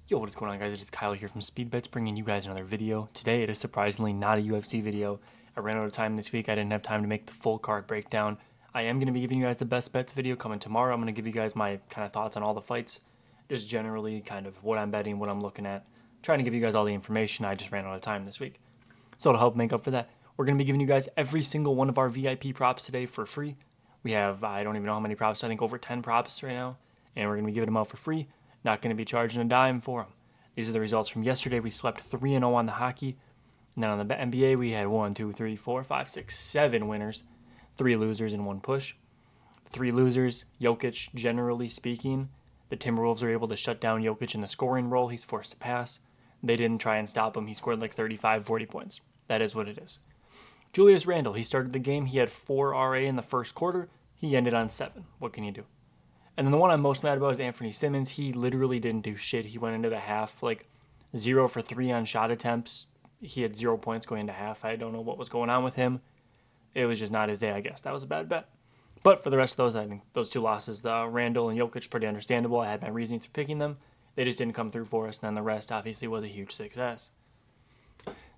Yo, what is going on, guys? It is Kyle here from Speedbets, bringing you guys another video. Today, it is surprisingly not a UFC video. I ran out of time this week. I didn't have time to make the full card breakdown. I am going to be giving you guys the best bets video coming tomorrow. I'm going to give you guys my kind of thoughts on all the fights, just generally kind of what I'm betting, what I'm looking at. Trying to give you guys all the information. I just ran out of time this week. So to help make up for that, we're going to be giving you guys every single one of our VIP props today for free. We have, I don't even know how many props, I think over 10 props right now, and we're going to be giving them out for free. Not going to be charging a dime for them. These are the results from yesterday. We swept 3-0 on the hockey. And then on the NBA, we had 1, 2, 3, 4, 5, 6, 7 winners, 3 losers, and 1 push. 3 losers, Jokic, generally speaking. The Timberwolves were able to shut down Jokic in the scoring role. He's forced to pass. They didn't try and stop him. He scored like 35, 40 points. That is what it is. Julius Randle, he started the game. He had 4 RA in the first quarter. He ended on 7. What can you do? And then the one I'm most mad about is Anthony Simmons. He literally didn't do shit. He went into the half like 0 for 3 on shot attempts. He had 0 points going into half. I don't know what was going on with him. It was just not his day, I guess. That was a bad bet. But for the rest of those, I think those 2 losses, the Randall and Jokic, pretty understandable. I had my reasons for picking them. They just didn't come through for us. And then the rest obviously was a huge success.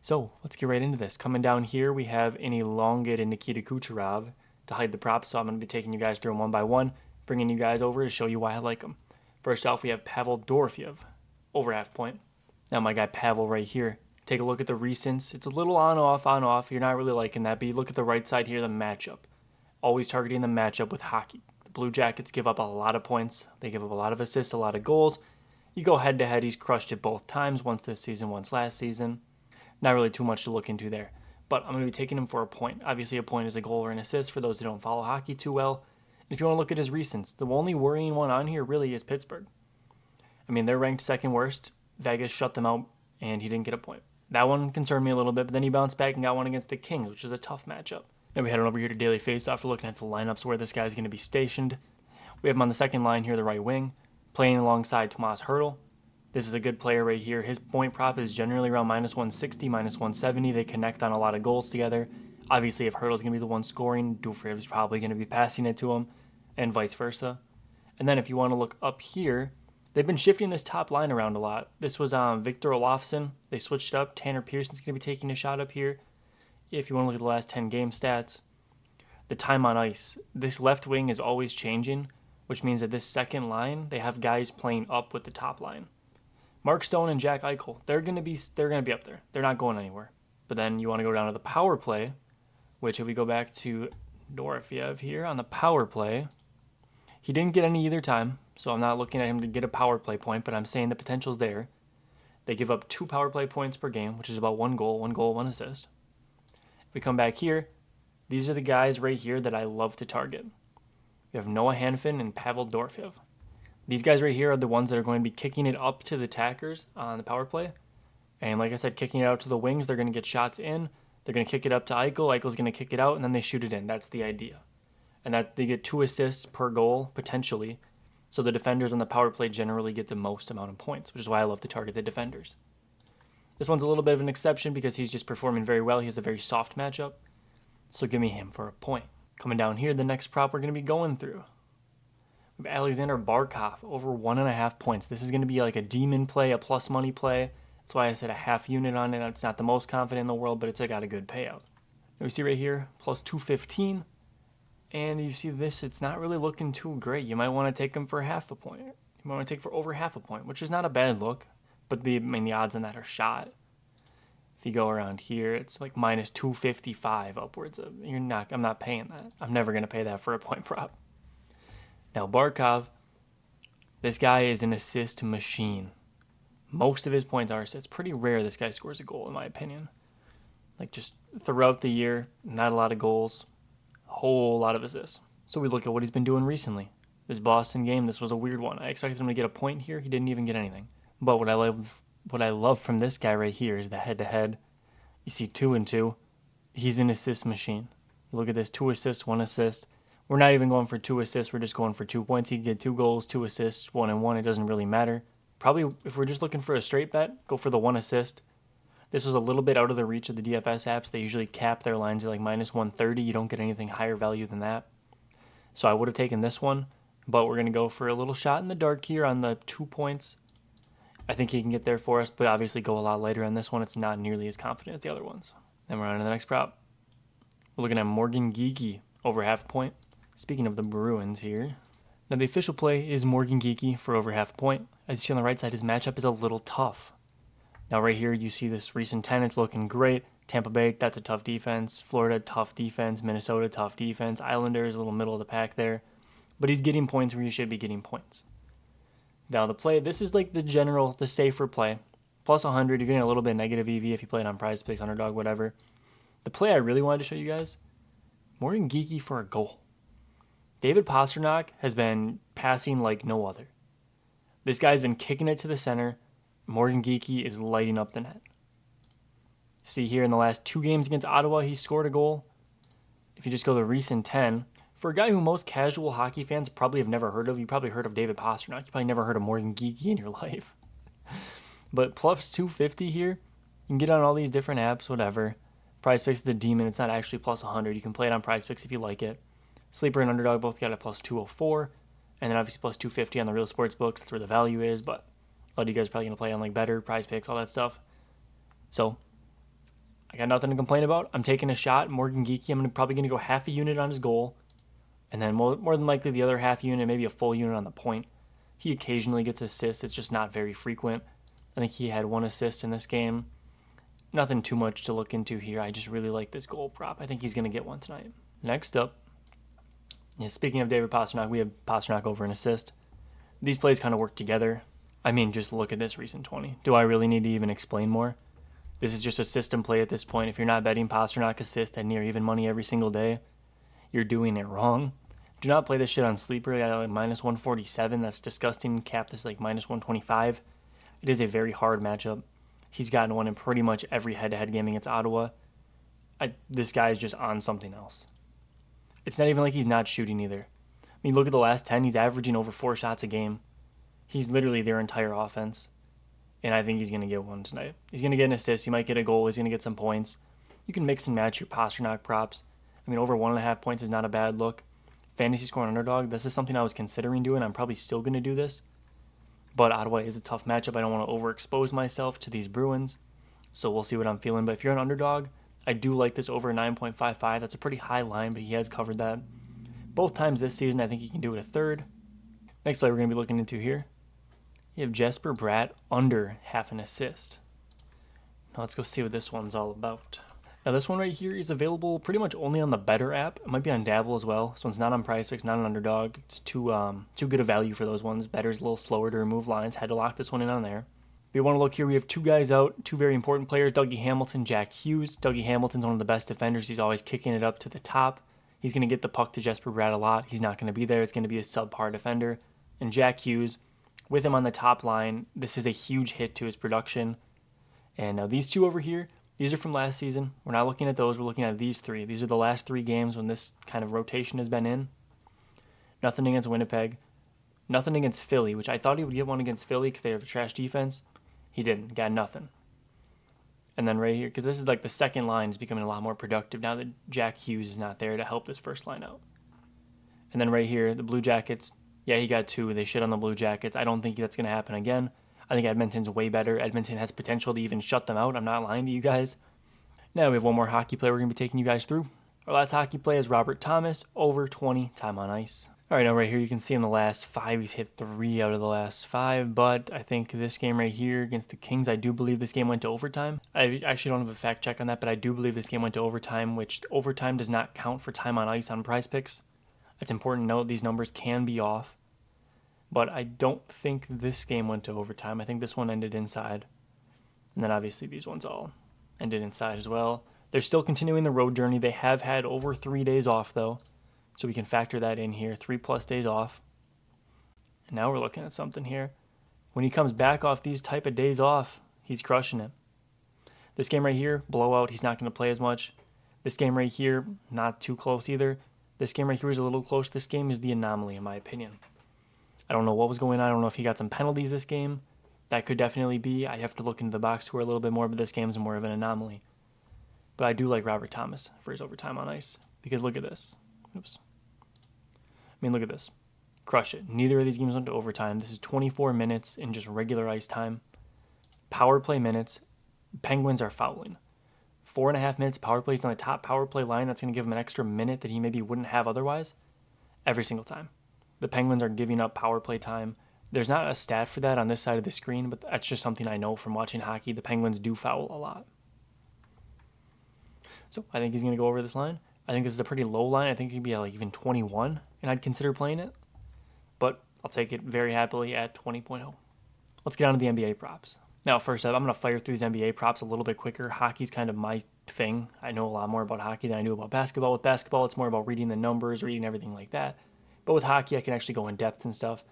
So let's get right into this. Coming down here, we have an elongated Nikita Kucherov to hide the props. So I'm going to be taking you guys through them one by one, bringing you guys over to show you why I like them. First off, we have Pavel Dorofeyev, over half point. Now my guy Pavel right here. Take a look at the recents. It's a little on off. You're not really liking that, but you look at the right side here, the matchup. Always targeting the matchup with hockey. The Blue Jackets give up a lot of points. They give up a lot of assists, a lot of goals. You go head to head, he's crushed it both times, once this season, once last season. Not really too much to look into there. But I'm going to be taking him for a point. Obviously, a point is a goal or an assist for those who don't follow hockey too well. If you want to look at his recents, the only worrying one on here really is Pittsburgh. I mean, they're ranked second worst. Vegas shut them out, and he didn't get a point. That one concerned me a little bit, but then he bounced back and got one against the Kings, which is a tough matchup. Then we head on over here to Daily Faceoff. We're looking at the lineups where this guy's going to be stationed. We have him on the second line here, the right wing, playing alongside Tomas Hertl. This is a good player right here. His point prop is generally around minus 160, minus 170. They connect on a lot of goals together. Obviously, if Hertl's going to be the one scoring, Dufrev's probably going to be passing it to him, and vice versa. And then if you want to look up here, they've been shifting this top line around a lot. This was Victor Olofsson. They switched it up. Tanner Pearson's going to be taking a shot up here. If you want to look at the last 10 game stats, the time on ice. This left wing is always changing, which means that this second line, they have guys playing up with the top line. Mark Stone and Jack Eichel, they're gonna be up there. They're not going anywhere. But then you want to go down to the power play, which if we go back to Dorofeyev here on the power play, he didn't get any either time, so I'm not looking at him to get a power play point, but I'm saying the potential's there. They give up 2 power play points per game, which is about 1 goal, 1 assist. If we come back here, these are the guys right here that I love to target. You have Noah Hanifin and Pavel Dorofeyev. These guys right here are the ones that are going to be kicking it up to the attackers on the power play. And like I said, kicking it out to the wings, they're going to get shots in. They're going to kick it up to Eichel. Eichel's going to kick it out, and then they shoot it in. That's the idea. And that they get 2 assists per goal, potentially. So the defenders on the power play generally get the most amount of points, which is why I love to target the defenders. This one's a little bit of an exception because he's just performing very well. He has a very soft matchup. So give me him for a point. Coming down here, the next prop we're going to be going through. We have Alexander Barkov, over 1.5 points. This is going to be like a demon play, a plus money play. That's why I said a half unit on it. It's not the most confident in the world, but it's got a good payout. Now we see right here, plus 215. And you see this, it's not really looking too great. You might want to take him for half a point. You might want to take for over half a point, which is not a bad look. But the odds on that are shot. If you go around here, it's like minus 255 upwards of. I'm not paying that. I'm never going to pay that for a point prop. Now, Barkov, this guy is an assist machine. Most of his points are assists. Pretty rare this guy scores a goal, in my opinion. Like, just throughout the year, not a lot of goals, a whole lot of assists. So we look at what he's been doing recently. This Boston game, this was a weird one. I expected him to get a point here. He didn't even get anything. But what I love from this guy right here is the head-to-head. You see 2 and 2. He's an assist machine. Look at this, 2 assists, 1 assist. We're not even going for 2 assists. We're just going for 2 points. He can get 2 goals, 2 assists, 1 and 1. It doesn't really matter. Probably if we're just looking for a straight bet, go for the 1 assist. This was a little bit out of the reach of the DFS apps. They usually cap their lines at like minus 130. You don't get anything higher value than that. So I would have taken this one, but we're going to go for a little shot in the dark here on the 2 points. I think he can get there for us, but obviously go a lot later on this one. It's not nearly as confident as the other ones. Then we're on to the next prop. We're looking at Morgan Geeky over half a point. Speaking of the Bruins here. Now the official play is Morgan Geeky for over half a point. As you see on the right side, his matchup is a little tough. Now right here you see this recent 10, it's looking great. Tampa Bay, that's a tough defense. Florida, tough defense. Minnesota, tough defense. Islanders, a little middle of the pack there. But he's getting points where he should be getting points. Now the play, this is like the safer play. Plus 100, you're getting a little bit of negative EV if you play it on Prizepicks, Underdog, whatever. The play I really wanted to show you guys, Morgan Geeky for a goal. David Pastrnak has been passing like no other. This guy's been kicking it to the center. Morgan Geeky is lighting up the net. See here in the last 2 games against Ottawa, he scored a goal. If you just go to the recent 10, for a guy who most casual hockey fans probably have never heard of, you probably heard of David Pastrnak. You probably never heard of Morgan Geeky in your life. But plus 250 here, you can get on all these different apps, whatever. Prizepicks is a demon. It's not actually plus 100. You can play it on Prizepicks if you like it. Sleeper and Underdog both got a plus 204. And then obviously plus 250 on the real sports books. That's where the value is. But a lot of you guys are probably going to play on like better Prizepicks, all that stuff. So I got nothing to complain about. I'm taking a shot. Morgan Geeky, I'm probably going to go half a unit on his goal. And then more than likely the other half unit, maybe a full unit on the point. He occasionally gets assists. It's just not very frequent. I think he had 1 assist in this game. Nothing too much to look into here. I just really like this goal prop. I think he's going to get one tonight. Next up, speaking of David Pastrnak, we have Pastrnak over an assist. These plays kind of work together. I mean, just look at this recent 20. Do I really need to even explain more? This is just a system play at this point. If you're not betting Pastrnak assist at near even money every single day, you're doing it wrong. Do not play this shit on Sleeper. I got like minus 147. That's disgusting. Cap this like minus 125. It is a very hard matchup. He's gotten one in pretty much every head-to-head game against Ottawa. This guy is just on something else. It's not even like he's not shooting either. I mean, look at the last 10. He's averaging over 4 shots a game. He's literally their entire offense. And I think he's going to get one tonight. He's going to get an assist. He might get a goal. He's going to get some points. You can mix and match your Pastrnak props. I mean, over 1.5 points is not a bad look. Fantasy score on Underdog, this is something I was considering doing. I'm probably still going to do this. But Ottawa is a tough matchup. I don't want to overexpose myself to these Bruins. So we'll see what I'm feeling. But if you're an Underdog, I do like this over 9.55. That's a pretty high line, but he has covered that. Both times this season, I think he can do it a third. Next play we're going to be looking into here. You have Jesper Bratt under half an assist. Now let's go see what this one's all about. Now this one right here is available pretty much only on the Better app. It might be on Dabble as well. This one's not on Prizepicks, not on Underdog. It's too good a value for those ones. Better's a little slower to remove lines. Had to lock this one in on there. If you want to look here, we have 2 guys out, 2 very important players, Dougie Hamilton, Jack Hughes. Dougie Hamilton's one of the best defenders. He's always kicking it up to the top. He's going to get the puck to Jesper Bratt a lot. He's not going to be there. It's going to be a subpar defender. And Jack Hughes, with him on the top line, this is a huge hit to his production. And now these 2 over here, these are from last season. We're not looking at those. We're looking at these 3. These are the last 3 games when this kind of rotation has been in. Nothing against Winnipeg. Nothing against Philly, which I thought he would get one against Philly because they have a trash defense. He didn't. Got nothing. And then right here, because this is like the second line is becoming a lot more productive now that Jack Hughes is not there to help this first line out. And then right here, the Blue Jackets. Yeah, he got 2. They shit on the Blue Jackets. I don't think that's going to happen again. I think Edmonton's way better. Edmonton has potential to even shut them out. I'm not lying to you guys. Now we have one more hockey play we're going to be taking you guys through. Our last hockey play is Robert Thomas, over 20, time on ice. All right, now right here you can see in the last 5, he's hit 3 out of the last 5, but I think this game right here against the Kings, I do believe this game went to overtime. I actually don't have a fact check on that, but I do believe this game went to overtime, which overtime does not count for time on ice on Prizepicks. It's important to note these numbers can be off. But I don't think this game went to overtime. I think this one ended inside. And then obviously these ones all ended inside as well. They're still continuing the road journey. They have had over 3 days off though. So we can factor that in here. 3+ days off. And now we're looking at something here. When he comes back off these type of days off, he's crushing it. This game right here, blowout. He's not going to play as much. This game right here, not too close either. This game right here is a little close. This game is the anomaly in my opinion. I don't know what was going on. I don't know if he got some penalties this game. That could definitely be. I have to look into the box score a little bit more, but this game's more of an anomaly. But I do like Robert Thomas for his overtime on ice. Because look at this. Oops. I mean, look at this. Crush it. Neither of these games went to overtime. This is 24 minutes in just regular ice time. Power play minutes, Penguins are fouling. 4.5 minutes power plays on the top power play line. That's going to give him an extra minute that he maybe wouldn't have otherwise every single time. The Penguins are giving up power play time. There's not a stat for that on this side of the screen, but that's just something I know from watching hockey. The Penguins do foul a lot. So I think he's going to go over this line. I think this is a pretty low line. I think he'd be at like even 21, and I'd consider playing it. But I'll take it very happily at 20.0. Let's get on to the NBA props. Now, first up, I'm going to fire through these NBA props a little bit quicker. Hockey's kind of my thing. I know a lot more about hockey than I do about basketball. With basketball, it's more about reading the numbers, reading everything like that. But with hockey, I can actually go in depth and stuff.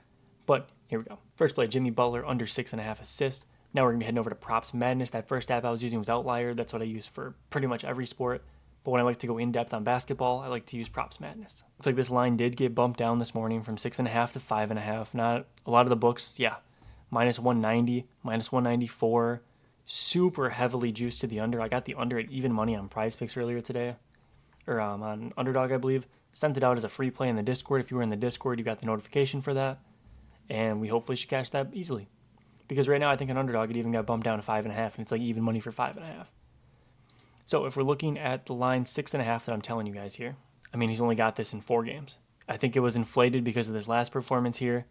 But here we go. First play, Jimmy Butler, under 6.5 assists. Now we're going to be heading over to Props Madness. That first app I was using was Outlier. That's what I use for pretty much every sport. But when I like to go in depth on basketball, I like to use Props Madness. Looks like this line did get bumped down this morning from 6.5 to 5.5. Not a lot of the books, yeah, minus 190, minus 194. Super heavily juiced to the under. I got the under at even money on Prizepicks earlier today, or on Underdog, I believe. Sent it out as a free play in the Discord. If you were in the Discord, you got the notification for that, and we hopefully should catch that easily. Because right now, I think an Underdog it even got bumped down to 5.5, and it's like even money for 5.5. So if we're looking at the line 6.5 that I'm telling you guys here, I mean he's only got this in 4 games. I think it was inflated because of this last performance here.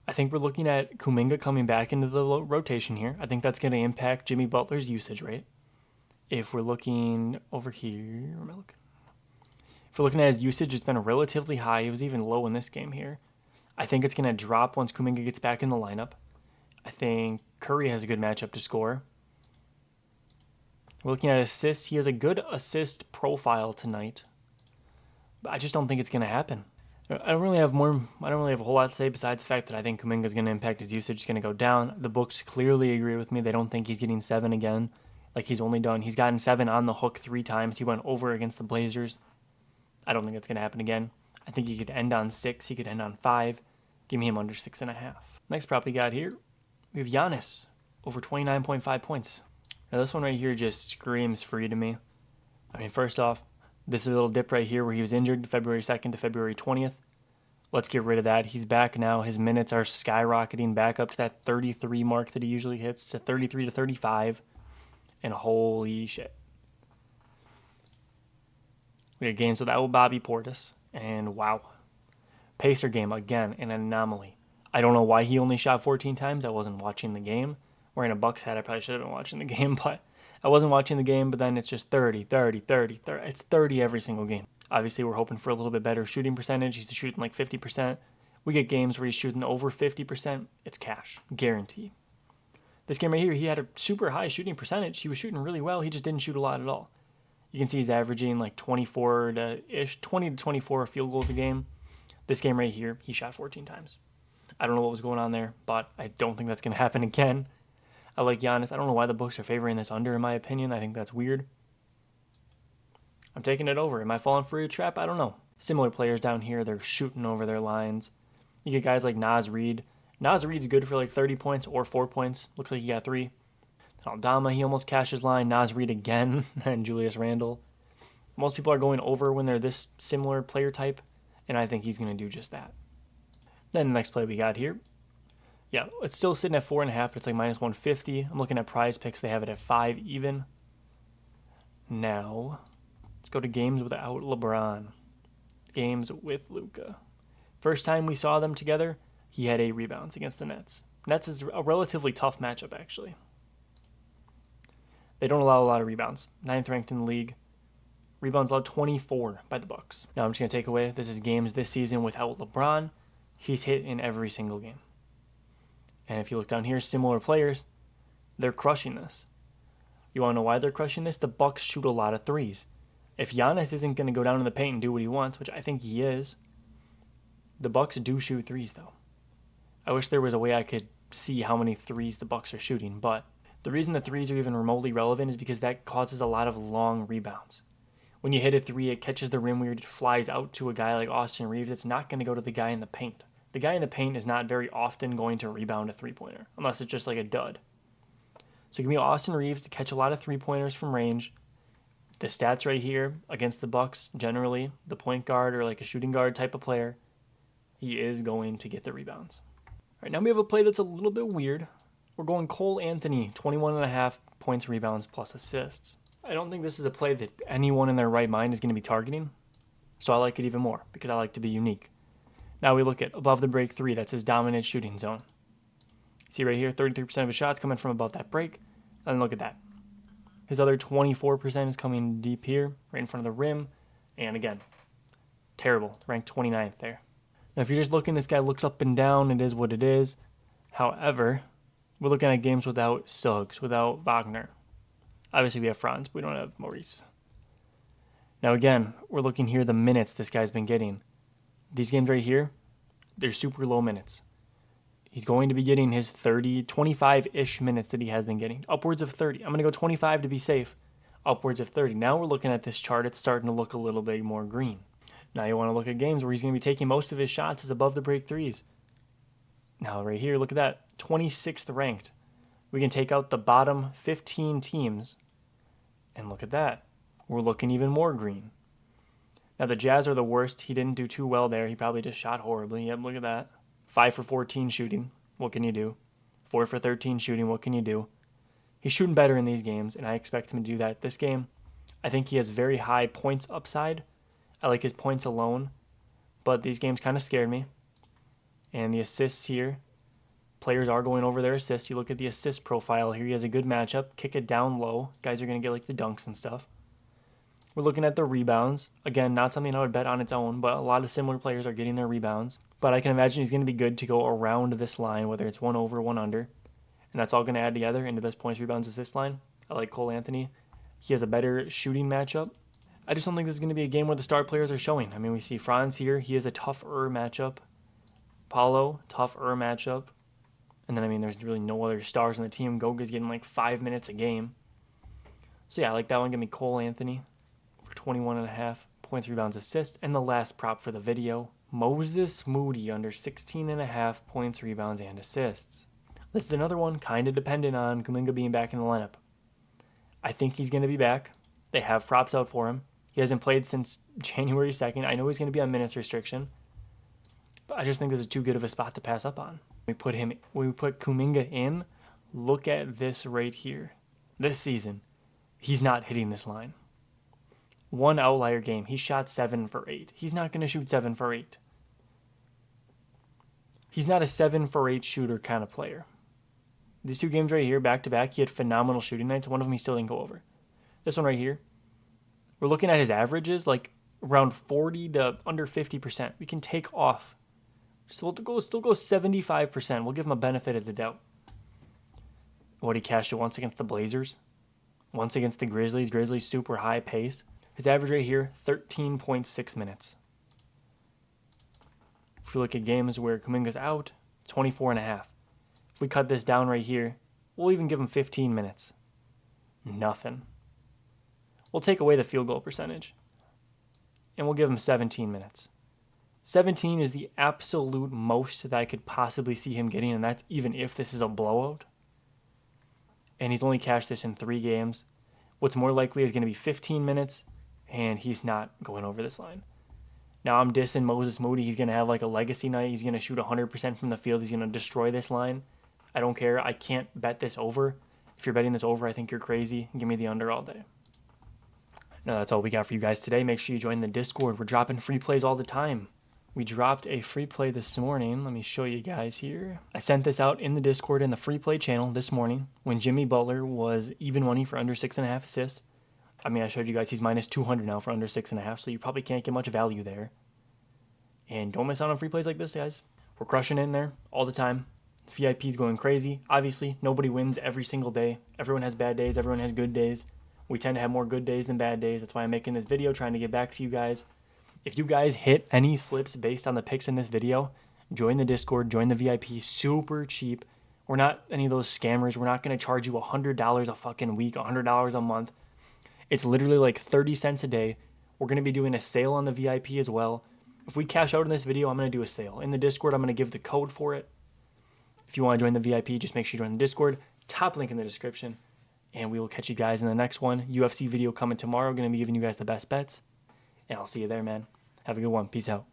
I think we're looking at Kuminga coming back into the rotation here. I think that's going to impact Jimmy Butler's usage rate. If we're looking over here, where am I looking? If we're looking at his usage, it's been relatively high. It was even low in this game here. I think it's going to drop once Kuminga gets back in the lineup. I think Curry has a good matchup to score. We're looking at assists. He has a good assist profile tonight, but I just don't think it's going to happen. I don't really have a whole lot to say besides the fact that I think Kuminga is going to impact his usage. It's going to go down. The books clearly agree with me. They don't think he's getting 7 again. Like he's gotten 7 on the hook 3 times. He went over against the Blazers. I don't think it's going to happen again. I think he could end on 6. He could end on 5. Give me him under 6.5. Next prop we got here, we have Giannis over 29.5 points. Now this one right here just screams free to me. I mean, first off, this is a little dip right here where he was injured February 2nd to February 20th. Let's get rid of that. He's back now. His minutes are skyrocketing back up to that 33 mark that he usually hits, to 33 to 35. And holy shit. We had games without Bobby Portis. And wow. Pacer game, again, an anomaly. I don't know why he only shot 14 times. I wasn't watching the game. Wearing a Bucks hat, I probably should have been watching the game, but I wasn't watching the game, but then it's just 30, 30, 30, 30. It's 30 every single game. Obviously, we're hoping for a little bit better shooting percentage. He's shooting like 50%. We get games where he's shooting over 50%. It's cash, guaranteed. This game right here, he had a super high shooting percentage. He was shooting really well. He just didn't shoot a lot at all. You can see he's averaging like 20 to 24 field goals a game. This game right here, he shot 14 times. I don't know what was going on there, but I don't think that's going to happen again. I like Giannis. I don't know why the books are favoring this under, in my opinion. I think that's weird. I'm taking it over. Am I falling for a trap? I don't know. Similar players down here, they're shooting over their lines. You get guys like Naz Reid. Naz Reid's good for like 30 points or 4 points. Looks like he got 3. Aldama, he almost cashed his line. Naz Reid again, and Julius Randle. Most people are going over when they're this similar player type, and I think he's going to do just that. Then the next play we got here. Yeah, it's still sitting at 4.5, but it's like minus 150. I'm looking at Prizepicks. They have it at 5 even. Now, let's go to games without LeBron. Games with Luka. First time we saw them together, he had 8 rebounds against the Nets. Nets is a relatively tough matchup, actually. They don't allow a lot of rebounds. 9th ranked in the league. Rebounds allowed 24 by the Bucks. Now I'm just going to take away, this is games this season without LeBron. He's hit in every single game. And if you look down here, similar players, they're crushing this. You want to know why they're crushing this? The Bucks shoot a lot of threes. If Giannis isn't going to go down in the paint and do what he wants, which I think he is, the Bucks do shoot threes, though. I wish there was a way I could see how many threes the Bucks are shooting, but the reason the threes are even remotely relevant is because that causes a lot of long rebounds. When you hit a 3, it catches the rim weird, it flies out to a guy like Austin Reeves. It's not going to go to the guy in the paint. The guy in the paint is not very often going to rebound a 3-pointer, unless it's just like a dud. So give me Austin Reeves to catch a lot of 3-pointers from range. The stats right here against the Bucks, generally, the point guard or like a shooting guard type of player, he is going to get the rebounds. All right, now we have a play that's a little bit weird. We're going Cole Anthony, 21.5 points, rebounds, plus assists. I don't think this is a play that anyone in their right mind is going to be targeting, so I like it even more because I like to be unique. Now we look at above the break 3. That's his dominant shooting zone. See right here, 33% of his shots coming from above that break. And look at that. His other 24% is coming deep here, right in front of the rim. And again, terrible. Ranked 29th there. Now if you're just looking, this guy looks up and down. It is what it is. However, we're looking at games without Suggs, without Wagner. Obviously we have Franz, but we don't have Maurice. Now again, we're looking here the minutes this guy's been getting. These games right here, they're super low minutes. He's going to be getting his 25-ish minutes that he has been getting. Upwards of 30. I'm going to go 25 to be safe. Upwards of 30. Now we're looking at this chart. It's starting to look a little bit more green. Now you want to look at games where he's going to be taking most of his shots as above the break 3s. Now right here, look at that. 26th ranked. We can take out the bottom 15 teams. And look at that. We're looking even more green. Now the Jazz are the worst. He didn't do too well there. He probably just shot horribly. Yep, look at that. 5 for 14 shooting. What can you do? 4 for 13 shooting. What can you do? He's shooting better in these games, and I expect him to do that this game. I think he has very high points upside. I like his points alone, but these games kind of scared me. And the assists here, players are going over their assists. You look at the assist profile here. He has a good matchup. Kick it down low. Guys are going to get like the dunks and stuff. We're looking at the rebounds. Again, not something I would bet on its own, but a lot of similar players are getting their rebounds. But I can imagine he's going to be good to go around this line, whether it's 1 over, 1 under. And that's all going to add together into this points, rebounds, assist line. I like Cole Anthony. He has a better shooting matchup. I just don't think this is going to be a game where the star players are showing. I mean, we see Franz here. He has a tougher matchup. Paulo, tougher matchup. And then, I mean, there's really no other stars on the team. Goga's getting like 5 minutes a game. So, yeah, I like that one. Give me Cole Anthony for 21.5 points, rebounds, assists. And the last prop for the video, Moses Moody under 16.5 points, rebounds, and assists. This is another one kind of dependent on Kuminga being back in the lineup. I think he's going to be back. They have props out for him. He hasn't played since January 2nd. I know he's going to be on minutes restriction, but I just think this is too good of a spot to pass up on. We put Kuminga in. Look at this right here. This season, he's not hitting this line. One outlier game, he shot 7 for 8. He's not going to shoot 7 for 8. He's not a 7 for 8 shooter kind of player. These 2 games right here, back to back, he had phenomenal shooting nights. One of them he still didn't go over. This one right here, we're looking at his averages, like around 40 to under 50%. We can take off. So we'll still go 75%. We'll give him a benefit of the doubt. What he cashed it once against the Blazers. Once against the Grizzlies. Grizzlies super high pace. His average right here, 13.6 minutes. If we look at games where Kuminga's out, 24.5. If we cut this down right here, we'll even give him 15 minutes. Nothing. We'll take away the field goal percentage, and we'll give him 17 minutes. 17 is the absolute most that I could possibly see him getting, and that's even if this is a blowout. And he's only cashed this in 3 games. What's more likely is going to be 15 minutes, and he's not going over this line. Now I'm dissing Moses Moody. He's going to have like a legacy night. He's going to shoot 100% from the field. He's going to destroy this line. I don't care. I can't bet this over. If you're betting this over, I think you're crazy. Give me the under all day. Now that's all we got for you guys today. Make sure you join the Discord. We're dropping free plays all the time. We dropped a free play this morning. Let me show you guys here. I sent this out in the Discord in the free play channel this morning when Jimmy Butler was even money for under 6.5 assists. I mean, I showed you guys he's minus 200 now for under 6.5, so you probably can't get much value there. And don't miss out on free plays like this, guys. We're crushing in there all the time. VIP's going crazy. Obviously, nobody wins every single day. Everyone has bad days. Everyone has good days. We tend to have more good days than bad days. That's why I'm making this video, trying to get back to you guys. If you guys hit any slips based on the picks in this video, join the Discord, join the VIP. Super cheap. We're not any of those scammers. We're not going to charge you $100 a fucking week, $100 a month. It's literally like 30 cents a day. We're going to be doing a sale on the VIP as well. If we cash out in this video, I'm going to do a sale. In the Discord, I'm going to give the code for it. If you want to join the VIP, just make sure you join the Discord. Top link in the description. And we will catch you guys in the next one. UFC video coming tomorrow. Going to be giving you guys the best bets. And I'll see you there, man. Have a good one. Peace out.